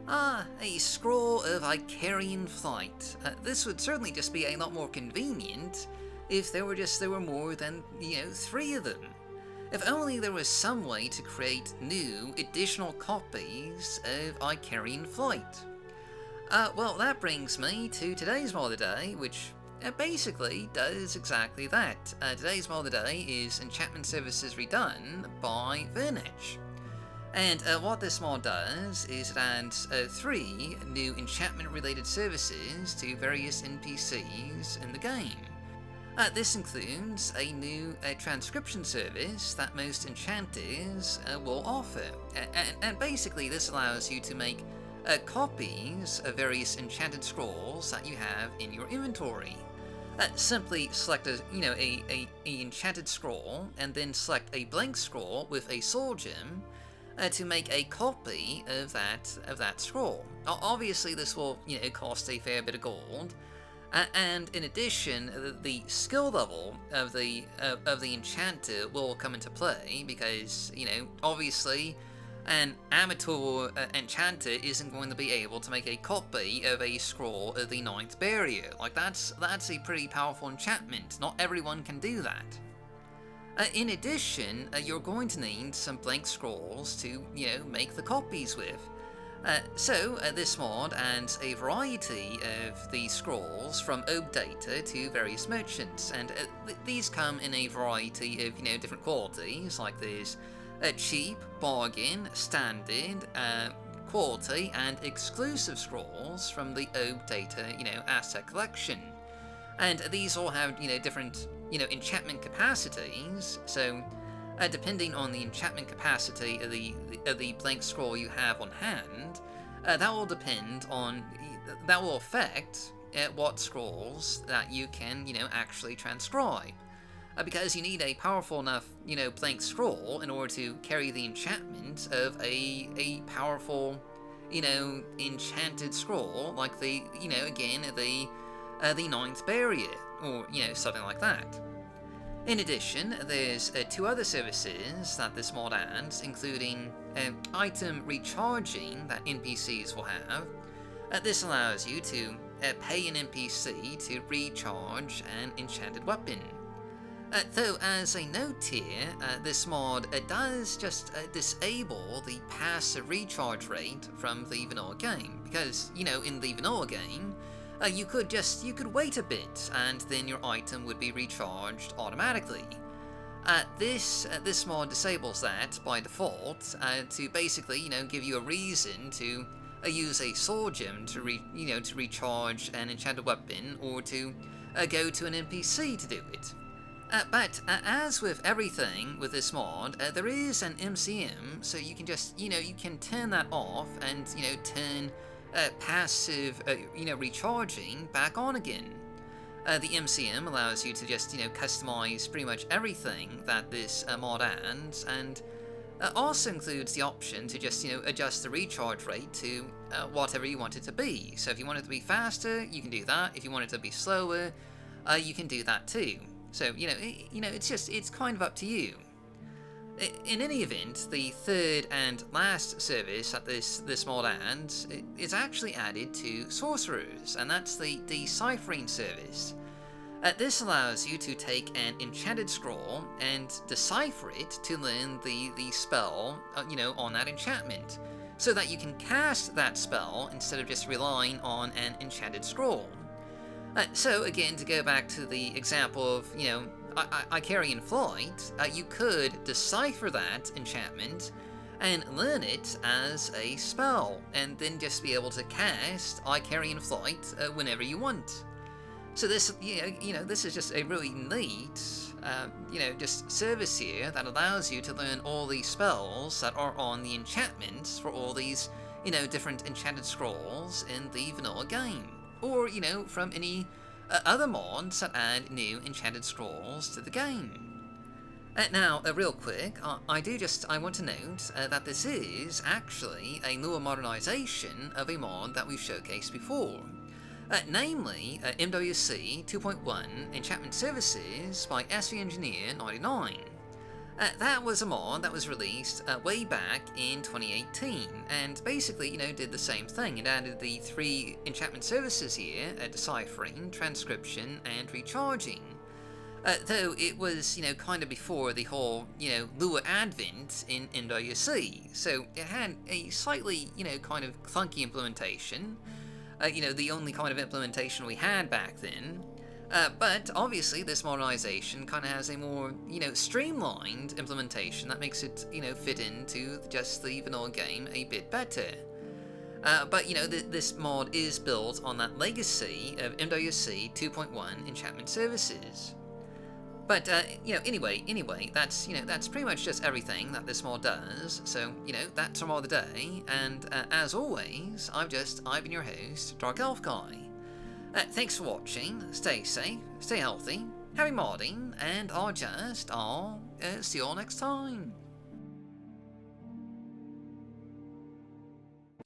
A scroll of Icarian flight. This would certainly just be a lot more convenient if there were more than, 3 of them. If only there was some way to create new, additional copies of Icarian flight. Well, that brings me to today's mod of the day, which basically does exactly that. Today's mod of the day is Enchantment Services Redone by Virnetch. And what this mod does is it adds 3 new enchantment-related services to various NPCs in the game. This includes a new transcription service that most enchanters will offer, and basically this allows you to make copies of various enchanted scrolls that you have in your inventory. Simply select a enchanted scroll, and then select a blank scroll with a soulgem to make a copy of that scroll. Obviously, this will cost a fair bit of gold, and in addition, the skill level of the enchanter will come into play because obviously an amateur enchanter isn't going to be able to make a copy of a scroll of the 9th barrier. Like that's a pretty powerful enchantment. Not everyone can do that. In addition, you're going to need some blank scrolls to, make the copies with. So this mod adds a variety of these scrolls from oak data to various merchants, and these come in a variety of, different qualities, like there's cheap, bargain, standard, quality, and exclusive scrolls from the oak data, asset collection. And these all have, different enchantment capacities, so depending on the enchantment capacity of the blank scroll you have on hand, that will affect what scrolls that you can, actually transcribe. Because you need a powerful enough, blank scroll in order to carry the enchantment of a powerful, enchanted scroll, like the 9th barrier, or, something like that. In addition, there's 2 other services that this mod adds, including item recharging that NPCs will have. This allows you to pay an NPC to recharge an enchanted weapon. Though, as a note here, this mod does just disable the passive recharge rate from the vanilla game, because, in the vanilla game, you could wait a bit, and then your item would be recharged automatically. This mod disables that by default to basically, give you a reason to use a soulgem to recharge an enchanted weapon, or to go to an NPC to do it. But as with everything with this mod, there is an MCM, so you can just you can turn that off and turn passive, recharging back on again. The MCM allows you to just, customize pretty much everything that this mod adds, and also includes the option to just, adjust the recharge rate to whatever you want it to be. So if you want it to be faster, you can do that. If you want it to be slower, you can do that too. So, it's kind of up to you. In any event, the third and last service that this mod adds is actually added to sorcerers, and that's the Deciphering service. This allows you to take an enchanted scroll and decipher it to learn the spell, on that enchantment, so that you can cast that spell instead of just relying on an enchanted scroll. So again, to go back to the example of, Icarian flight, you could decipher that enchantment and learn it as a spell, and then just be able to cast Icarian flight whenever you want. So this, this is just a really neat, just service here that allows you to learn all these spells that are on the enchantments for all these, different enchanted scrolls in the vanilla game, or from any other mods that add new enchanted scrolls to the game. Now, real quick, I want to note that this is actually a newer modernization of a mod that we've showcased before. Namely, MWSE 2.1 Enchantment Services by SV Engineer 99. That was a mod that was released way back in 2018, and basically, did the same thing. It added the 3 enchantment services here, Deciphering, Transcription, and Recharging. Though it was, kind of before the whole, Lua advent in MWSE, so it had a slightly, kind of clunky implementation. The only kind of implementation we had back then. But obviously this modernization kind of has a more, streamlined implementation that makes it, fit into just the vanilla game a bit better. But, this mod is built on that legacy of MWSE 2.1 enchantment services. But, anyway, that's pretty much just everything that this mod does. So, that's our mod of the day. And, as always, I've been your host, Dark Elf Guy. Thanks for watching, stay safe, stay healthy, happy modding, and I'll see you all next time.